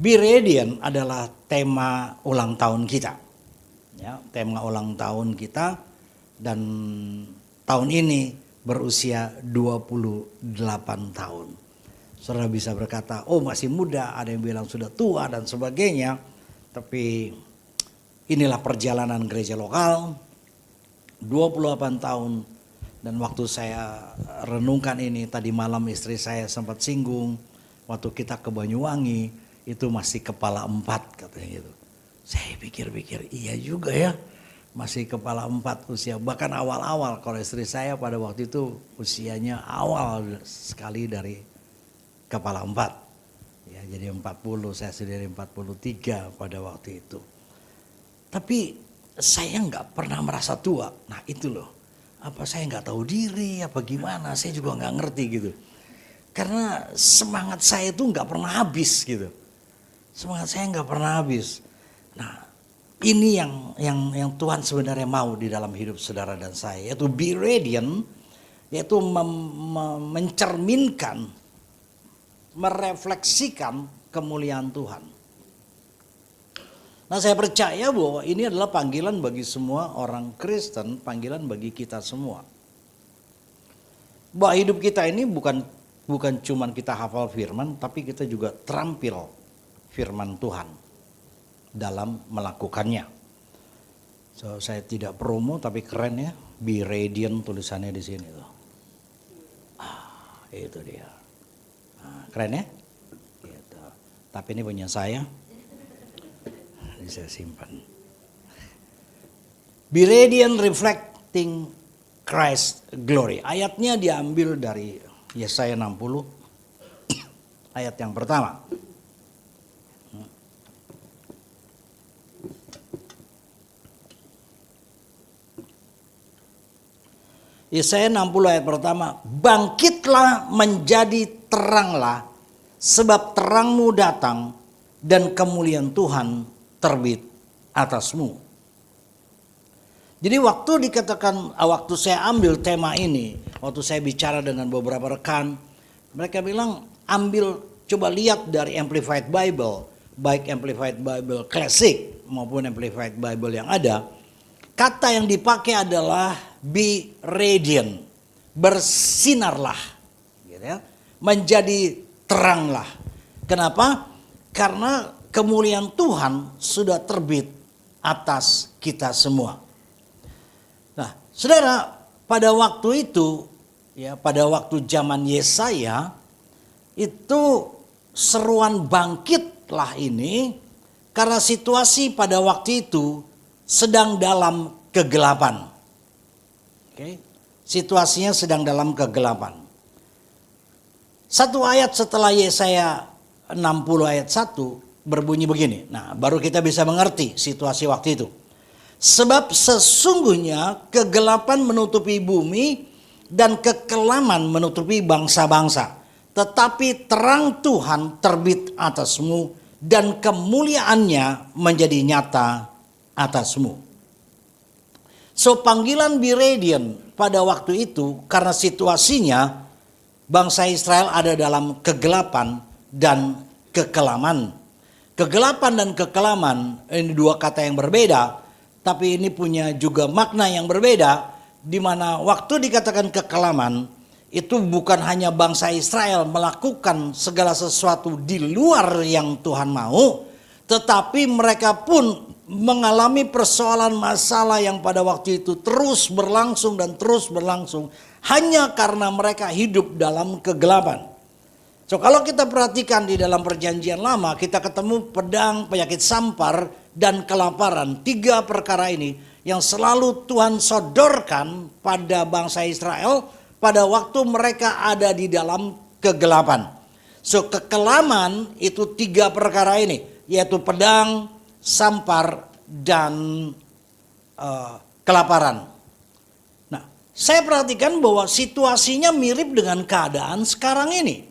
Be Radiant adalah tema ulang tahun kita. Ya, tema ulang tahun kita, dan tahun ini berusia 28 tahun. Saudara bisa berkata, oh masih muda, ada yang bilang sudah tua dan sebagainya. Tapi inilah perjalanan gereja lokal, 28 tahun. Dan waktu saya renungkan ini, tadi malam istri saya sempat singgung, waktu kita ke Banyuwangi, itu masih kepala 4 katanya gitu. Saya pikir-pikir iya juga ya, masih kepala 4 usia. Bahkan awal-awal, kalau istri saya pada waktu itu usianya awal sekali dari kepala 4. Ya, jadi 40, saya sendiri 43 pada waktu itu. Tapi saya nggak pernah merasa tua. Nah itu loh, apa saya nggak tahu diri, apa gimana, saya juga nggak ngerti gitu. Karena semangat saya itu nggak pernah habis gitu. Semangat saya nggak pernah habis. Nah, ini yang Tuhan sebenarnya mau di dalam hidup saudara dan saya, yaitu be radiant, yaitu mencerminkan, merefleksikan kemuliaan Tuhan. Nah, saya percaya bahwa ini adalah panggilan bagi semua orang Kristen, panggilan bagi kita semua. Bahwa hidup kita ini bukan cuman kita hafal firman, tapi kita juga terampil firman Tuhan dalam melakukannya. So, saya tidak promo tapi keren ya, Be Radiant tulisannya di sini tuh. Itu dia. Keren ya? Gitu. Tapi ini punya saya. Ini saya simpan. Be Radiant reflecting Christ glory. Ayatnya diambil dari Yesaya 60 ayat yang pertama. Yesaya 60 ayat pertama, bangkitlah menjadi teranglah, sebab terangmu datang dan kemuliaan Tuhan terbit atasmu. Jadi waktu dikatakan, waktu saya ambil tema ini, waktu saya bicara dengan beberapa rekan, mereka bilang coba lihat dari Amplified Bible, baik Amplified Bible Classic maupun Amplified Bible yang ada. Kata yang dipakai adalah be radiant, bersinarlah, gitu ya, menjadi teranglah. Kenapa? Karena kemuliaan Tuhan sudah terbit atas kita semua. Nah, saudara, pada waktu itu, ya, pada waktu zaman Yesaya, itu seruan bangkitlah ini karena situasi pada waktu itu sedang dalam kegelapan. Oke. Situasinya sedang dalam kegelapan. Satu ayat setelah Yesaya 60 ayat 1 berbunyi begini. Nah, baru kita bisa mengerti situasi waktu itu. Sebab sesungguhnya kegelapan menutupi bumi dan kekelaman menutupi bangsa-bangsa. Tetapi terang Tuhan terbit atasmu dan kemuliaannya menjadi nyata atasmu. So, panggilan be radiant pada waktu itu karena situasinya bangsa Israel ada dalam kegelapan dan kekelaman. Kegelapan dan kekelaman ini dua kata yang berbeda, tapi ini punya juga makna yang berbeda, di mana waktu dikatakan kekelaman itu bukan hanya bangsa Israel melakukan segala sesuatu di luar yang Tuhan mau, tetapi mereka pun mengalami persoalan masalah yang pada waktu itu terus berlangsung dan terus berlangsung hanya karena mereka hidup dalam kegelapan. So, kalau kita perhatikan di dalam perjanjian lama, kita ketemu pedang, penyakit sampar, dan kelaparan. 3 perkara ini yang selalu Tuhan sodorkan pada bangsa Israel pada waktu mereka ada di dalam kegelapan. So, kekelaman itu 3 perkara ini, yaitu pedang, sampar, dan kelaparan. Nah, saya perhatikan bahwa situasinya mirip dengan keadaan sekarang ini.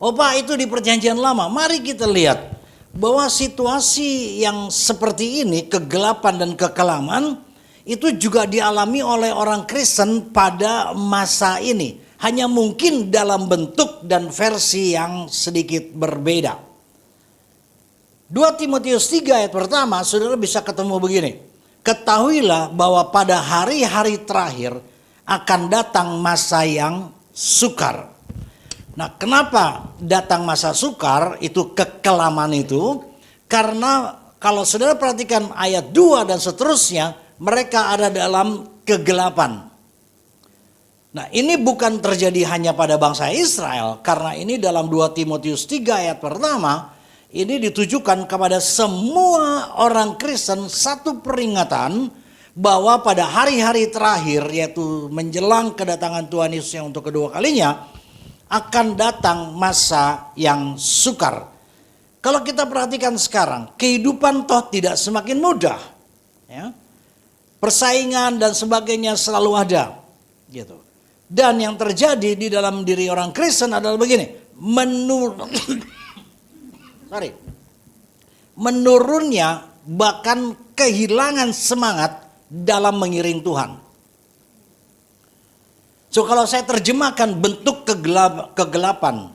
Oh Pak, itu di perjanjian lama. Mari kita lihat bahwa situasi yang seperti ini, kegelapan dan kekelaman, itu juga dialami oleh orang Kristen pada masa ini. Hanya mungkin dalam bentuk dan versi yang sedikit berbeda. 2 Timotius 3 ayat pertama, saudara bisa ketemu begini. Ketahuilah bahwa pada hari-hari terakhir akan datang masa yang sukar. Nah, kenapa datang masa sukar, itu kekelaman itu? Karena kalau saudara perhatikan ayat 2 dan seterusnya, mereka ada dalam kegelapan. Nah, ini bukan terjadi hanya pada bangsa Israel, karena ini dalam 2 Timotius 3 ayat pertama, ini ditujukan kepada semua orang Kristen, satu peringatan bahwa pada hari-hari terakhir, yaitu menjelang kedatangan Tuhan Yesus yang untuk kedua kalinya, akan datang masa yang sukar. Kalau kita perhatikan sekarang, kehidupan toh tidak semakin mudah, ya. Persaingan dan sebagainya selalu ada, gitu. Dan yang terjadi di dalam diri orang Kristen adalah begini, menurunnya bahkan kehilangan semangat dalam mengiring Tuhan. So kalau saya terjemahkan bentuk kegelapan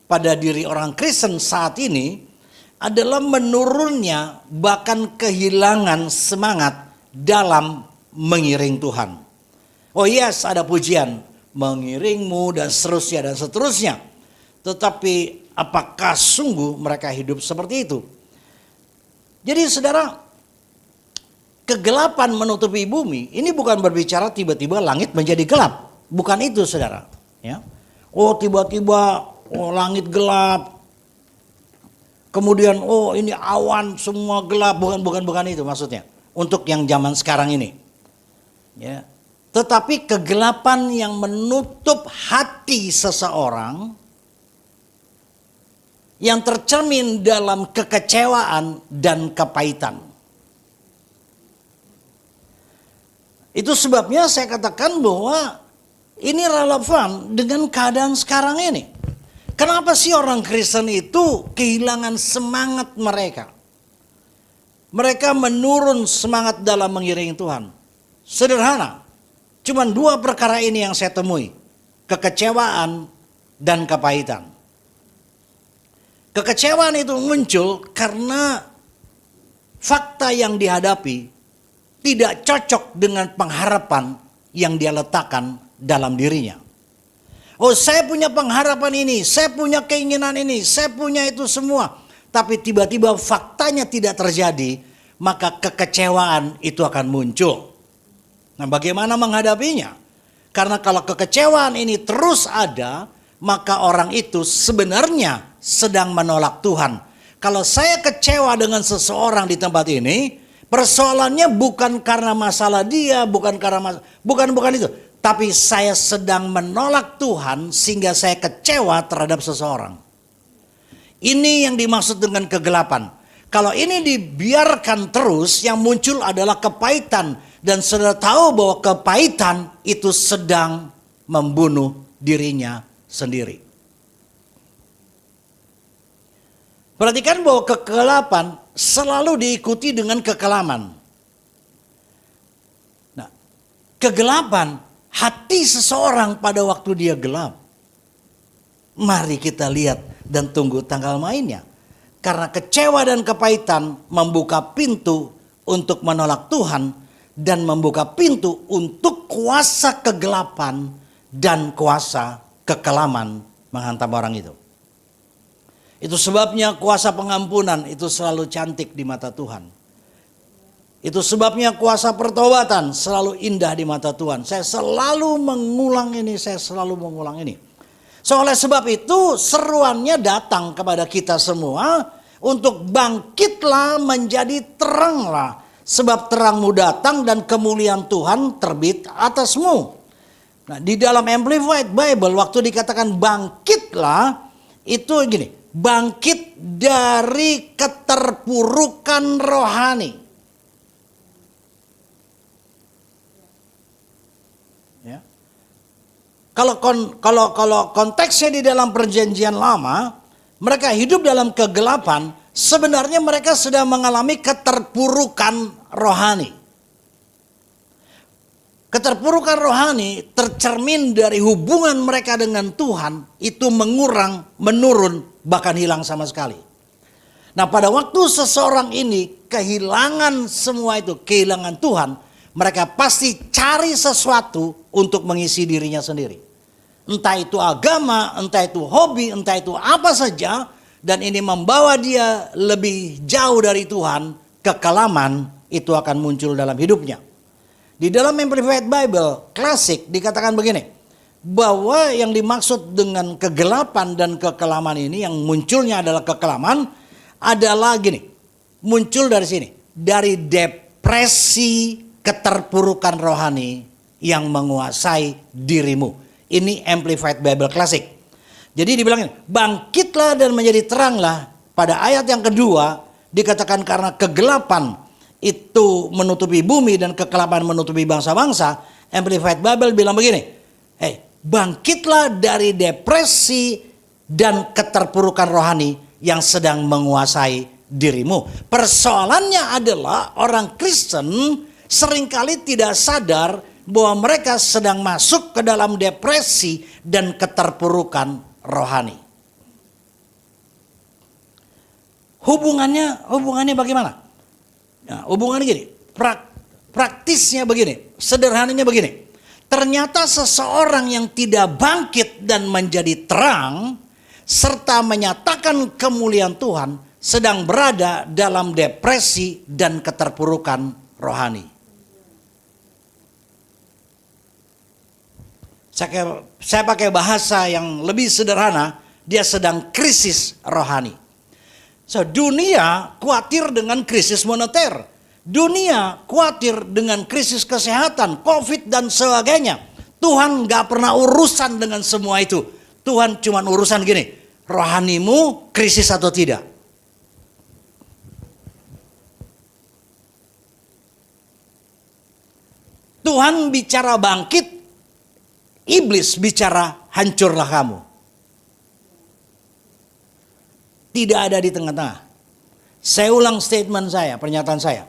pada diri orang Kristen saat ini adalah menurunnya bahkan kehilangan semangat dalam mengiring Tuhan. Oh yes, ada pujian, mengiringmu dan seterusnya. Tetapi apakah sungguh mereka hidup seperti itu? Jadi saudara, kegelapan menutupi bumi, ini bukan berbicara tiba-tiba langit menjadi gelap. Bukan itu saudara, ya. Oh tiba-tiba langit gelap. Kemudian ini awan semua gelap, bukan itu maksudnya. Untuk yang zaman sekarang ini. Ya. Tetapi kegelapan yang menutup hati seseorang yang tercermin dalam kekecewaan dan kepahitan. Itu sebabnya saya katakan bahwa ini relevan dengan keadaan sekarang ini. Kenapa sih orang Kristen itu kehilangan semangat mereka? Mereka menurun semangat dalam mengiringi Tuhan. Sederhana, cuma 2 perkara ini yang saya temui. Kekecewaan dan kepahitan. Kekecewaan itu muncul karena fakta yang dihadapi tidak cocok dengan pengharapan yang dia letakkan dalam dirinya. Oh, saya punya pengharapan ini, saya punya keinginan ini, saya punya itu semua. Tapi tiba-tiba faktanya tidak terjadi, maka kekecewaan itu akan muncul. Nah, bagaimana menghadapinya? Karena kalau kekecewaan ini terus ada, maka orang itu sebenarnya sedang menolak Tuhan. Kalau saya kecewa dengan seseorang di tempat ini, persoalannya bukan karena masalah dia, bukan itu. Tapi saya sedang menolak Tuhan sehingga saya kecewa terhadap seseorang. Ini yang dimaksud dengan kegelapan. Kalau ini dibiarkan terus, yang muncul adalah kepahitan. Dan saudara tahu bahwa kepahitan itu sedang membunuh dirinya sendiri. Perhatikan bahwa kegelapan selalu diikuti dengan kekelaman. Nah, kegelapan hati seseorang pada waktu dia gelap. Mari kita lihat dan tunggu tanggal mainnya. Karena kecewa dan kepahitan membuka pintu untuk menolak Tuhan dan membuka pintu untuk kuasa kegelapan dan kuasa kekelaman menghantam orang itu. Itu sebabnya kuasa pengampunan itu selalu cantik di mata Tuhan. Itu sebabnya kuasa pertobatan selalu indah di mata Tuhan. Saya selalu mengulang ini. So, oleh sebab itu seruannya datang kepada kita semua untuk bangkitlah menjadi teranglah. Sebab terangmu datang dan kemuliaan Tuhan terbit atasmu. Nah, di dalam Amplified Bible waktu dikatakan bangkitlah, itu gini, bangkit dari keterpurukan rohani. Ya. Kalau konteksnya di dalam perjanjian lama, mereka hidup dalam kegelapan, sebenarnya mereka sedang mengalami keterpurukan rohani. Keterpurukan rohani tercermin dari hubungan mereka dengan Tuhan itu mengurang, menurun, bahkan hilang sama sekali. Nah, pada waktu seseorang ini kehilangan semua itu, kehilangan Tuhan, mereka pasti cari sesuatu untuk mengisi dirinya sendiri. Entah itu agama, entah itu hobi, entah itu apa saja, dan ini membawa dia lebih jauh dari Tuhan, kekelaman itu akan muncul dalam hidupnya. Di dalam Amplified Bible klasik dikatakan begini, bahwa yang dimaksud dengan kegelapan dan kekelaman ini, yang munculnya adalah kekelaman, adalah gini, muncul dari sini, dari depresi keterpurukan rohani yang menguasai dirimu. Ini Amplified Bible Classic. Jadi dibilang ini, bangkitlah dan menjadi teranglah. Pada ayat yang kedua dikatakan karena kegelapan itu menutupi bumi dan kekelapan menutupi bangsa-bangsa. Amplified Bible bilang begini, bangkitlah dari depresi dan keterpurukan rohani yang sedang menguasai dirimu. Persoalannya adalah orang Kristen seringkali tidak sadar bahwa mereka sedang masuk ke dalam depresi dan keterpurukan rohani. Hubungannya bagaimana? Nah, hubungannya gini, praktisnya begini, sederhananya begini. Ternyata seseorang yang tidak bangkit dan menjadi terang serta menyatakan kemuliaan Tuhan sedang berada dalam depresi dan keterpurukan rohani. Saya pakai bahasa yang lebih sederhana, dia sedang krisis rohani. So, dunia khawatir dengan krisis moneter. Dunia khawatir dengan krisis kesehatan, COVID dan sebagainya. Tuhan gak pernah urusan dengan semua itu. Tuhan cuma urusan gini, rohanimu krisis atau tidak. Tuhan bicara bangkit, iblis bicara hancurlah kamu. Tidak ada di tengah-tengah. Saya ulang statement saya, pernyataan saya.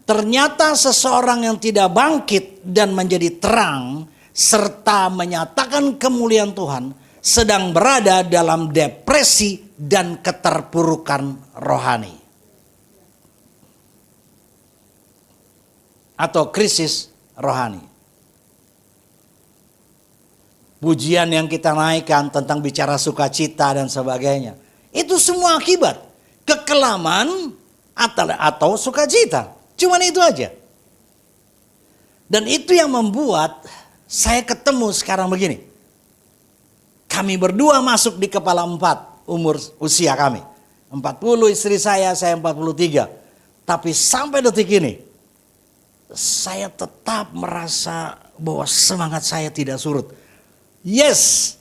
Ternyata seseorang yang tidak bangkit dan menjadi terang serta menyatakan kemuliaan Tuhan sedang berada dalam depresi dan keterpurukan rohani. Atau krisis rohani. Pujian yang kita naikkan tentang bicara sukacita dan sebagainya, itu semua akibat kekelaman atau sukacita. Cuman itu aja. Dan itu yang membuat saya ketemu sekarang begini. Kami berdua masuk di kepala 4 usia kami. 40 istri saya 43. Tapi sampai detik ini, saya tetap merasa bahwa semangat saya tidak surut. Yes,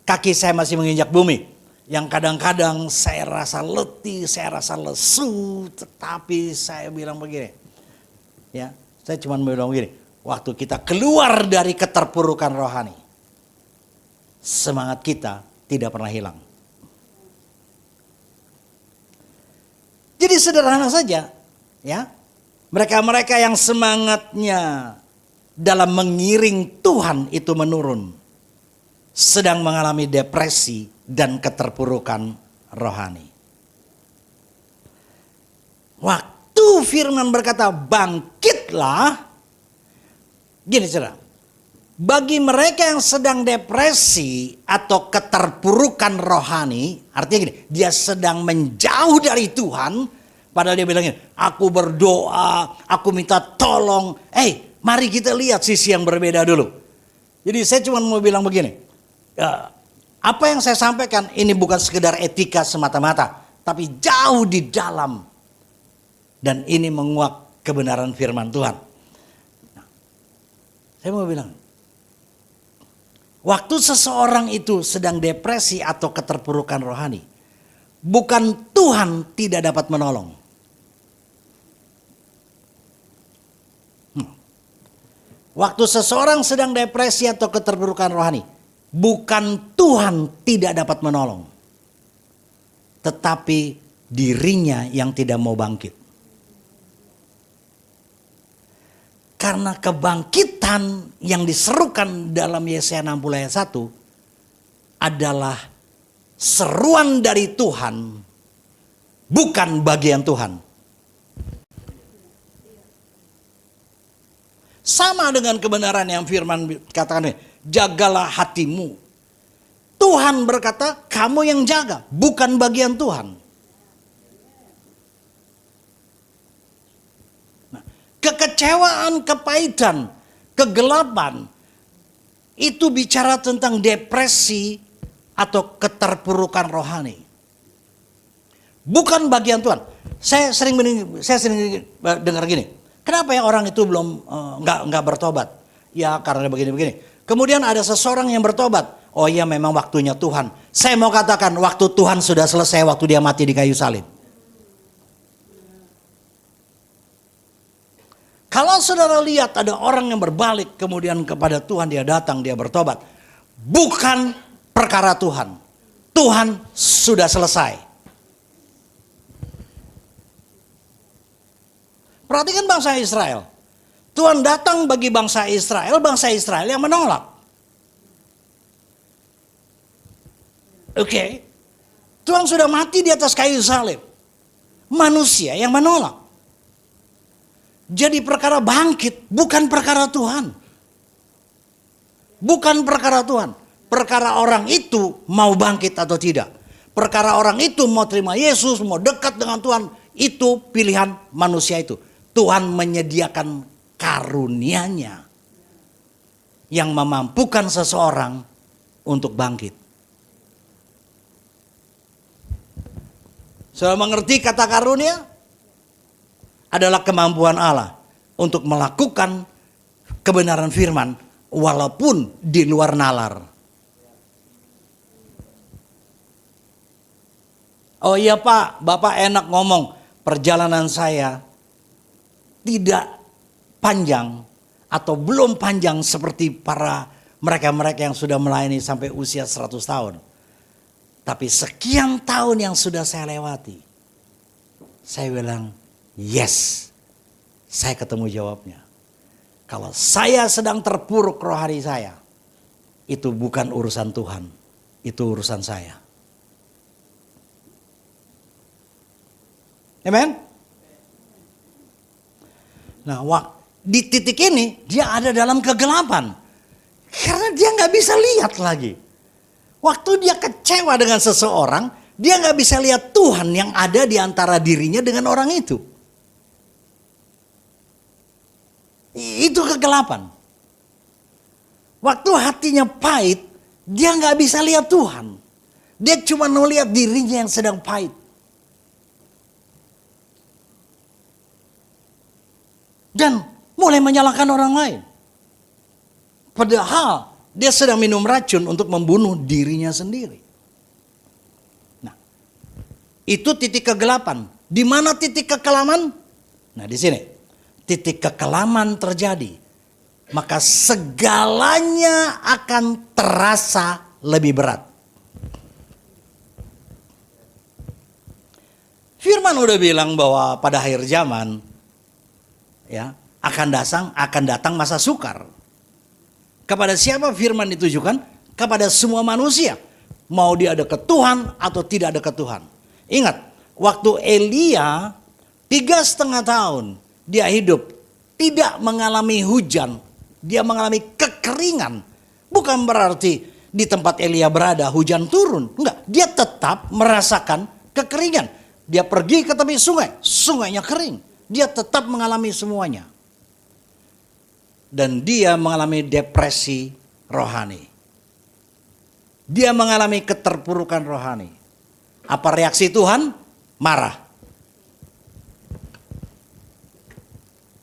kaki saya masih menginjak bumi. Yang kadang-kadang saya rasa letih, saya rasa lesu. Tetapi saya bilang begini. Ya, saya cuma bilang begini. Waktu kita keluar dari keterpurukan rohani, semangat kita tidak pernah hilang. Jadi sederhana saja, ya. Mereka-mereka yang semangatnya dalam mengiring Tuhan itu menurun, sedang mengalami depresi dan keterpurukan rohani. Waktu firman berkata bangkitlah, gini saudara, bagi mereka yang sedang depresi atau keterpurukan rohani, artinya gini, dia sedang menjauh dari Tuhan, padahal dia bilang gini, aku berdoa, aku minta tolong. Mari kita lihat sisi yang berbeda dulu. Jadi saya cuma mau bilang begini, apa yang saya sampaikan ini bukan sekedar etika semata-mata, tapi jauh di dalam. Dan ini menguak kebenaran firman Tuhan. Saya mau bilang, waktu seseorang itu sedang depresi atau keterpurukan rohani, bukan Tuhan tidak dapat menolong. Waktu seseorang sedang depresi atau keterpurukan rohani, bukan Tuhan tidak dapat menolong, tetapi dirinya yang tidak mau bangkit. Karena kebangkitan yang diserukan dalam Yesaya 60 ayat 1 adalah seruan dari Tuhan bukan bagian Tuhan. Sama dengan kebenaran yang firman katakan, jagalah hatimu. Tuhan berkata, kamu yang jaga, bukan bagian Tuhan. Nah, kekecewaan, kepahitan, kegelapan, itu bicara tentang depresi atau keterpurukan rohani. Bukan bagian Tuhan. Saya sering dengar gini. Kenapa ya orang itu belum nggak bertobat? Ya karena begini-begini. Kemudian ada seseorang yang bertobat. Oh iya memang waktunya Tuhan. Saya mau katakan waktu Tuhan sudah selesai waktu dia mati di kayu salib. Kalau saudara lihat ada orang yang berbalik kemudian kepada Tuhan, dia datang, dia bertobat. Bukan perkara Tuhan. Tuhan sudah selesai. Perhatikan bangsa Israel. Tuhan datang bagi bangsa Israel yang menolak. Oke. Tuhan sudah mati di atas kayu salib. Manusia yang menolak. Jadi perkara bangkit bukan perkara Tuhan. Bukan perkara Tuhan. Perkara orang itu mau bangkit atau tidak. Perkara orang itu mau terima Yesus, mau dekat dengan Tuhan. Itu pilihan manusia itu. Tuhan menyediakan karunia-Nya yang memampukan seseorang untuk bangkit. Saudara mengerti kata karunia? Adalah kemampuan Allah untuk melakukan kebenaran firman walaupun di luar nalar. Oh iya Pak, Bapak enak ngomong, perjalanan saya tidak panjang atau belum panjang seperti para mereka-mereka yang sudah melayani sampai usia 100 tahun. Tapi sekian tahun yang sudah saya lewati, saya bilang, yes, saya ketemu jawabnya. Kalau saya sedang terpuruk rohani saya, itu bukan urusan Tuhan, itu urusan saya. Amen? Nah, di titik ini dia ada dalam kegelapan. Karena dia nggak bisa lihat lagi. Waktu dia kecewa dengan seseorang, dia nggak bisa lihat Tuhan yang ada di antara dirinya dengan orang itu. Itu kegelapan. Waktu hatinya pahit, dia nggak bisa lihat Tuhan. Dia cuma melihat dirinya yang sedang pahit. Dan mulai menyalahkan orang lain. Padahal dia sedang minum racun untuk membunuh dirinya sendiri. Nah, itu titik kegelapan. Di mana titik kekelaman? Nah, di sini. Titik kekelaman terjadi. Maka segalanya akan terasa lebih berat. Firman udah bilang bahwa pada akhir zaman ya, akan datang masa sukar. Kepada siapa firman ditujukan? Kepada semua manusia. Mau dia dekat Tuhan atau tidak dekat Tuhan. Ingat, waktu Elia 3,5 tahun dia hidup tidak mengalami hujan. Dia mengalami kekeringan. Bukan berarti di tempat Elia berada hujan turun. Enggak, dia tetap merasakan kekeringan. Dia pergi ke tepi sungai, sungainya kering. Dia tetap mengalami semuanya. Dan dia mengalami depresi rohani. Dia mengalami keterpurukan rohani. Apa reaksi Tuhan? Marah.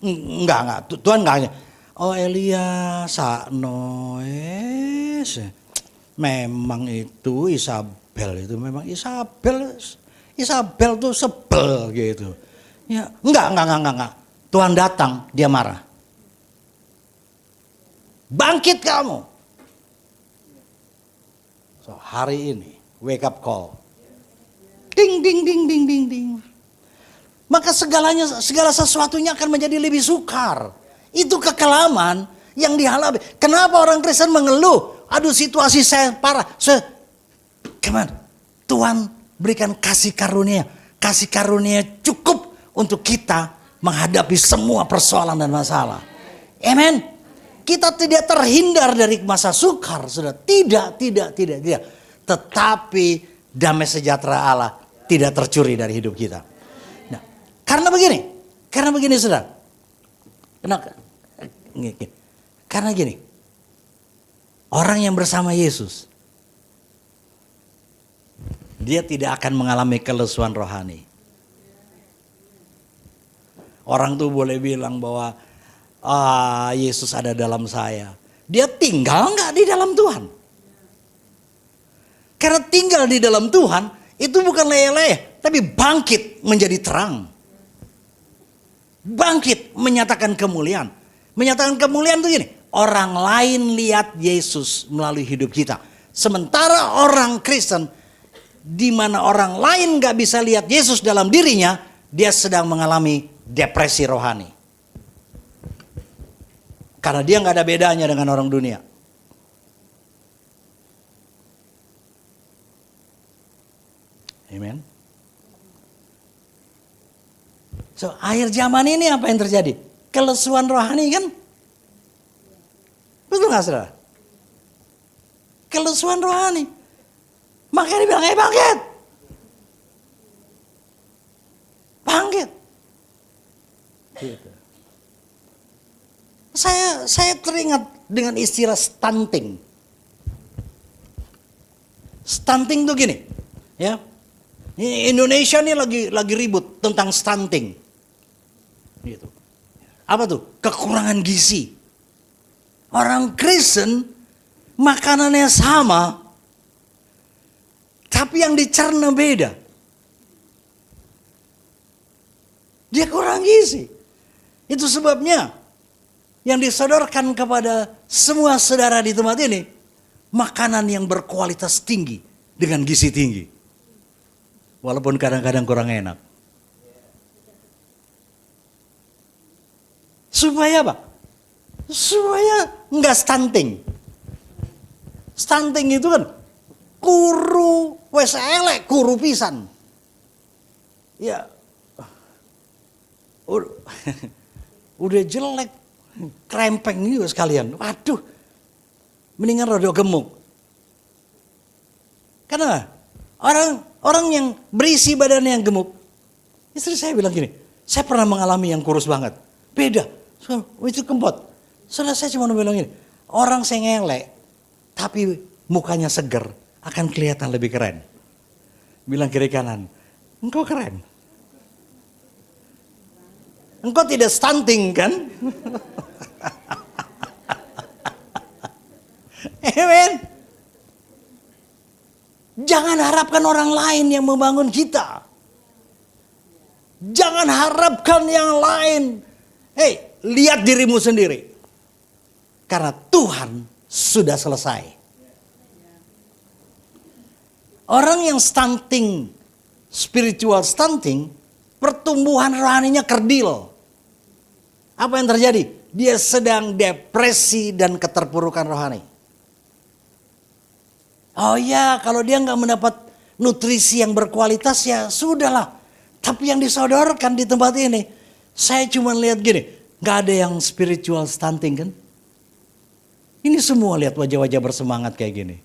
Enggak. Tuhan enggak. Oh Elia, sakno. Memang itu Isabel itu memang Isabel tuh sebel gitu. Ya, enggak. Tuhan datang, dia marah. Bangkit kamu. So, hari ini, wake up call. Ding, ding, ding, ding, ding, ding. Maka segala sesuatunya akan menjadi lebih sukar. Itu kekelaman yang dihadapi. Kenapa orang Kristen mengeluh? Aduh, situasi saya parah. Come on. Tuhan berikan kasih karunia. kasih karunia cukup untuk kita menghadapi semua persoalan dan masalah. Amen. Kita tidak terhindar dari masa sukar, sudah. Tidak. Tetapi damai sejahtera Allah tidak tercuri dari hidup kita. Nah, karena begini saudara. Karena gini. Orang yang bersama Yesus, dia tidak akan mengalami kelesuan rohani. Orang tuh boleh bilang bahwa Yesus ada dalam saya. Dia tinggal nggak di dalam Tuhan? Karena tinggal di dalam Tuhan itu bukan leleh, tapi bangkit menjadi terang. Bangkit menyatakan kemuliaan. Menyatakan kemuliaan itu gini, orang lain lihat Yesus melalui hidup kita. Sementara orang Kristen, di mana orang lain gak bisa lihat Yesus dalam dirinya, dia sedang mengalami depresi rohani. Karena dia gak ada bedanya dengan orang dunia. Amen. So, akhir zaman ini apa yang terjadi? Kelesuan rohani kan? Betul gak saudara? Kelesuan rohani. Makanya dibilang, bangkit. Bangkit. Gitu. Saya teringat dengan istilah stunting. Stunting tuh gini, ya. Indonesia nih lagi ribut tentang stunting. Gitu. Apa tuh? Kekurangan gizi. Orang Kristen makanannya sama, tapi yang dicerna beda. Dia kurang gizi. Itu sebabnya yang disodorkan kepada semua saudara di tempat ini, makanan yang berkualitas tinggi dengan gizi tinggi. Walaupun kadang-kadang kurang enak. Supaya apa? Supaya enggak stunting. Stunting itu kan kuru, wes elek, kuru pisan. Ya, udah jelek, krempeng juga sekalian. Waduh, mendingan rada gemuk. Karena orang yang berisi badannya yang gemuk, istri saya bilang gini, saya pernah mengalami yang kurus banget. Beda, itu kempot. Soalnya saya cuma bilang gini, orang saya ngelek, tapi mukanya seger, akan kelihatan lebih keren. Bilang kiri kanan, engkau keren. Engkau tidak stunting kan? Amen. Jangan harapkan orang lain yang membangun kita. Jangan harapkan yang lain. Hei, lihat dirimu sendiri. Karena Tuhan sudah selesai. Orang yang stunting, spiritual stunting, pertumbuhan rohaninya kerdil. Apa yang terjadi? Dia sedang depresi dan keterpurukan rohani. Oh ya, kalau dia nggak mendapat nutrisi yang berkualitas ya sudahlah. Tapi yang disodorkan di tempat ini, saya cuma lihat gini, nggak ada yang spiritual stunting kan? Ini semua lihat wajah-wajah bersemangat kayak gini.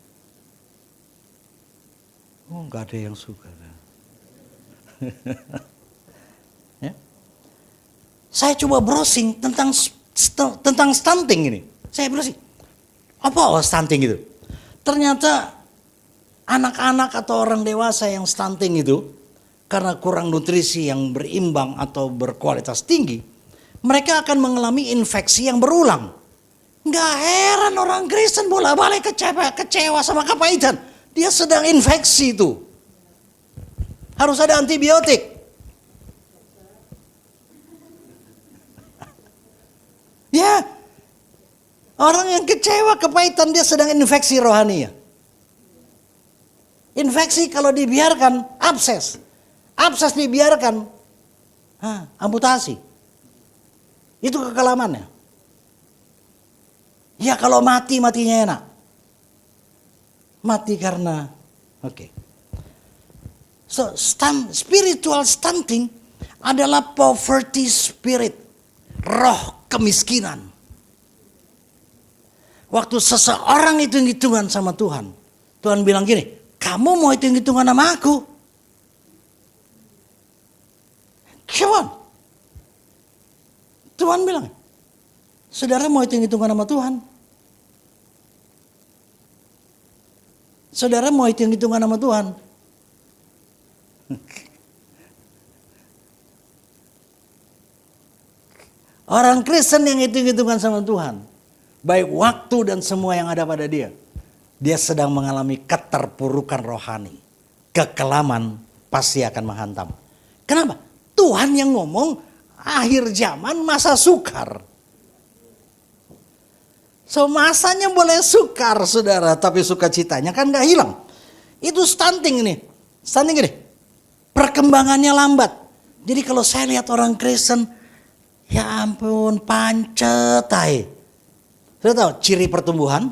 Oh, nggak ada yang suka. Ya. Saya coba browsing tentang stunting ini. Saya browsing, apa stunting itu? Ternyata anak-anak atau orang dewasa yang stunting itu, karena kurang nutrisi yang berimbang atau berkualitas tinggi, mereka akan mengalami infeksi yang berulang. Nggak heran orang Kristen bolak-balik kecewa sama kepahitan. Dia sedang infeksi itu. Harus ada antibiotik. Ya, orang yang kecewa kepahitan dia sedang infeksi rohani ya. Infeksi kalau dibiarkan abses. Abses dibiarkan amputasi. Itu kekelamannya. Ya kalau matinya enak. Mati karena oke. So, spiritual stunting adalah poverty spirit, roh kemiskinan. Waktu seseorang hitung-hitungan sama Tuhan, Tuhan bilang gini, kamu mau hitung-hitungan sama aku? Come on. Tuhan bilang, saudara mau hitung-hitungan sama Tuhan? Saudara mau hitung-hitungan sama Tuhan? Orang Kristen yang hitung-hitungan sama Tuhan, baik waktu dan semua yang ada pada dia, dia sedang mengalami keterpurukan rohani. Kekelaman pasti akan menghantam. Kenapa? Tuhan yang ngomong akhir zaman masa sukar. So masanya boleh sukar saudara, tapi sukacitanya kan gak hilang. Itu stunting ini. Stunting ini. Perkembangannya lambat. Jadi kalau saya lihat orang Kristen, ya ampun pancet ay. Saya tahu ciri pertumbuhan?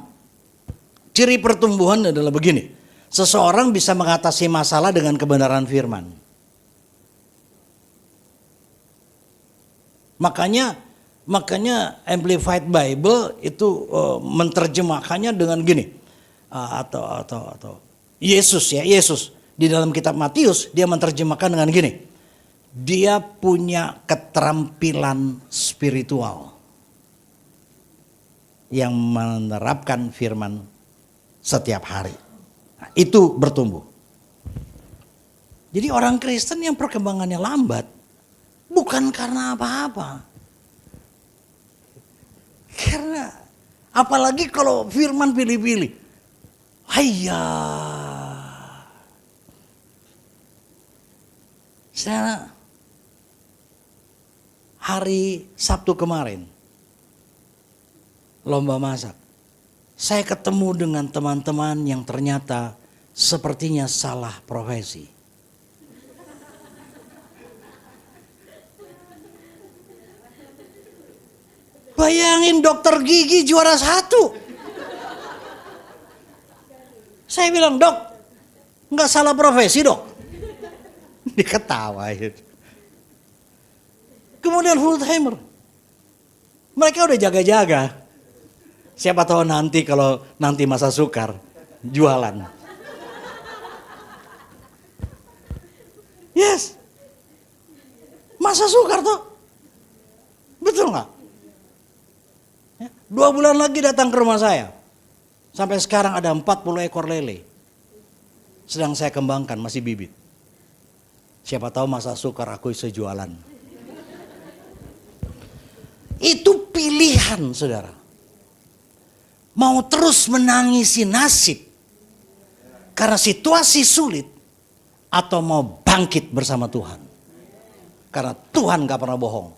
Ciri pertumbuhan adalah begini. Seseorang bisa mengatasi masalah dengan kebenaran firman. Makanya Amplified Bible itu menerjemahkannya dengan gini. Atau Yesus di dalam kitab Matius dia menerjemahkan dengan gini. Dia punya keterampilan spiritual yang menerapkan firman setiap hari. Nah, itu bertumbuh. Jadi orang Kristen yang perkembangannya lambat bukan karena apa-apa. Karena apalagi kalau firman pilih-pilih. Hayya. Saya hari Sabtu kemarin lomba masak. Saya ketemu dengan teman-teman yang ternyata sepertinya salah profesi. Bayangin dokter gigi juara 1. Saya bilang, dok, nggak salah profesi dok. Diketawain. Kemudian full timer. Mereka udah jaga-jaga. Siapa tahu nanti kalau nanti masa sukar, jualan. Yes. Masa sukar tuh. Betul nggak? 2 bulan lagi datang ke rumah saya. Sampai sekarang ada 40 ekor lele. Sedang saya kembangkan, masih bibit. Siapa tahu masa sukar aku bisa jualan. Itu pilihan saudara. Mau terus menangisi nasib karena situasi sulit, atau mau bangkit bersama Tuhan. Karena Tuhan gak pernah bohong.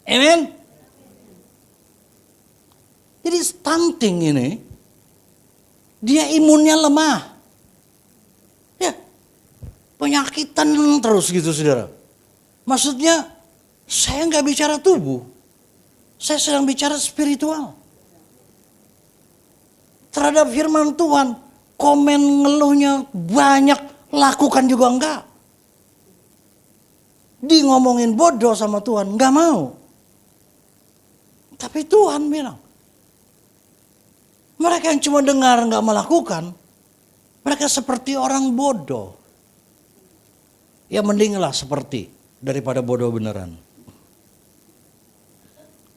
Amen. Jadi stunting ini, dia imunnya lemah. Ya, penyakitan terus gitu saudara. Maksudnya, saya nggak bicara tubuh. Saya sedang bicara spiritual. Terhadap firman Tuhan, komen ngeluhnya banyak, lakukan juga enggak. Di ngomongin bodoh sama Tuhan, nggak mau. Tapi Tuhan bilang, mereka yang cuma dengar nggak melakukan, mereka seperti orang bodoh. Ya mendinglah seperti daripada bodoh beneran.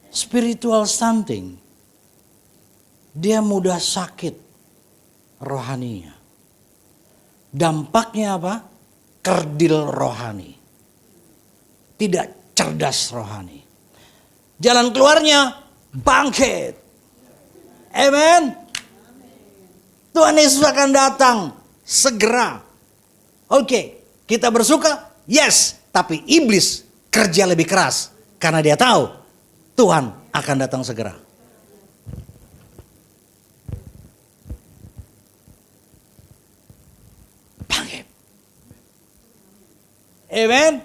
Spiritual stunting, dia mudah sakit rohaninya. Dampaknya apa? Kerdil rohani. Tidak cerdas rohani. Jalan keluarnya bangkit. Amen. Tuhan Yesus akan datang segera. Oke, kita bersuka? Yes, tapi iblis kerja lebih keras karena dia tahu Tuhan akan datang segera. Bangkit. Amen.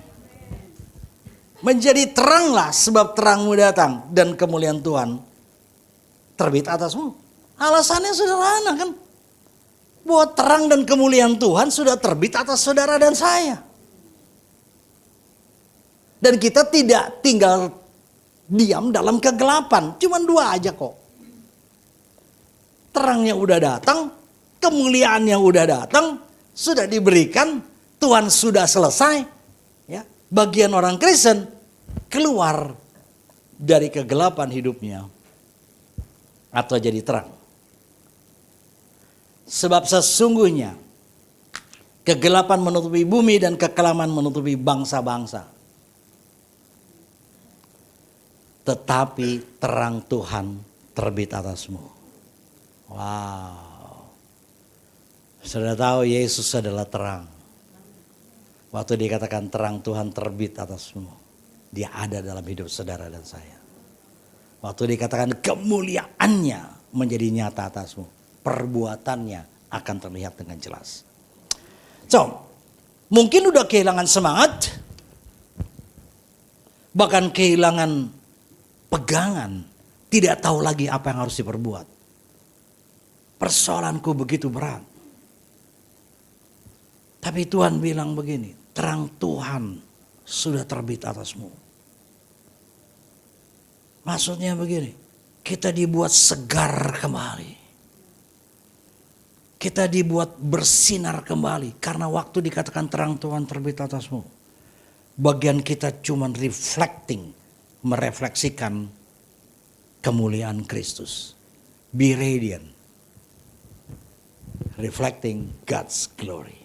Menjadi teranglah sebab terangmu datang dan kemuliaan Tuhan terbit atasmu. Alasannya sederhana kan. bahwa terang dan kemuliaan Tuhan sudah terbit atas saudara dan saya. Dan kita tidak tinggal diam dalam kegelapan. Cuman dua aja kok. Terangnya udah datang, kemuliaannya udah datang, sudah diberikan, Tuhan sudah selesai. Ya, bagian orang Kristen keluar dari kegelapan hidupnya atau jadi terang. Sebab sesungguhnya kegelapan menutupi bumi dan kekelaman menutupi bangsa-bangsa. Tetapi terang Tuhan terbit atasmu. Wow. Sudah tahu Yesus adalah terang. Waktu dikatakan terang Tuhan terbit atasmu, dia ada dalam hidup saudara dan saya. Waktu dikatakan kemuliaannya menjadi nyata atasmu, perbuatannya akan terlihat dengan jelas. So, mungkin udah kehilangan semangat, bahkan kehilangan pegangan, tidak tahu lagi apa yang harus diperbuat. Persoalanku begitu berat. Tapi Tuhan bilang begini, terang Tuhan sudah terbit atasmu. Maksudnya begini, kita dibuat segar kembali. Kita dibuat bersinar kembali. Karena waktu dikatakan terang Tuhan terbit atasmu, bagian kita cuma merefleksikan kemuliaan Kristus. Be radiant. Reflecting God's glory.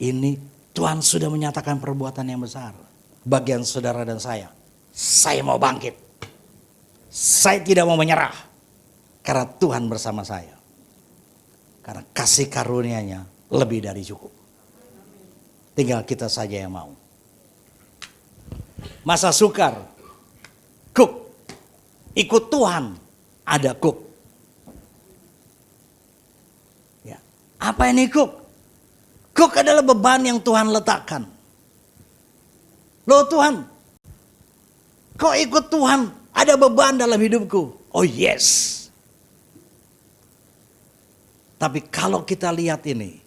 Ini Tuhan sudah menyatakan perbuatan yang besar. Bagian saudara dan saya mau bangkit. Saya tidak mau menyerah. Karena Tuhan bersama saya. Karena kasih karunia-Nya lebih dari cukup. Tinggal kita saja yang mau. Masa sukar, cook. Ikut Tuhan, ada cook. Ya. Apa ini cook? Cook adalah beban yang Tuhan letakkan. Loh Tuhan, kok ikut Tuhan? Ada beban dalam hidupku. Oh yes. Tapi kalau kita lihat ini,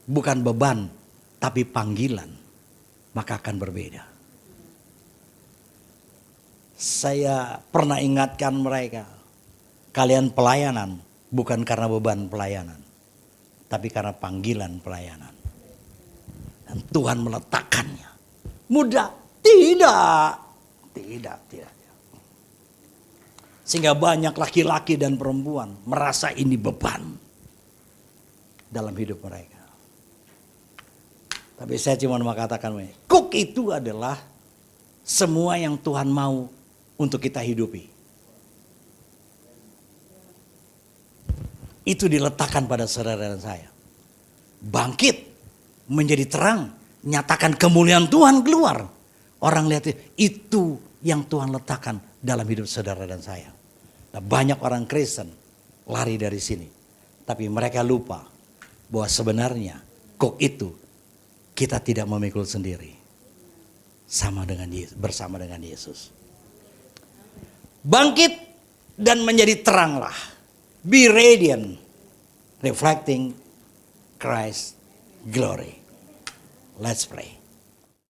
bukan beban, tapi panggilan, maka akan berbeda. Saya pernah ingatkan mereka, kalian pelayanan bukan karena beban pelayanan, tapi karena panggilan pelayanan. Dan Tuhan meletakkannya. Mudah? Tidak. Sehingga banyak laki-laki dan perempuan merasa ini beban dalam hidup mereka. Tapi saya cuma mau katakan, cook itu adalah semua yang Tuhan mau untuk kita hidupi. Itu diletakkan pada saudara dan saya. Bangkit, menjadi terang, nyatakan kemuliaan Tuhan keluar. Orang lihat itu yang Tuhan letakkan dalam hidup saudara dan saya. Nah, banyak orang Kristen lari dari sini. Tapi mereka lupa bahwa sebenarnya kok itu kita tidak memikul sendiri. Bersama dengan Yesus. Bangkit dan menjadi teranglah. Be radiant. Reflecting Christ's glory. Let's pray.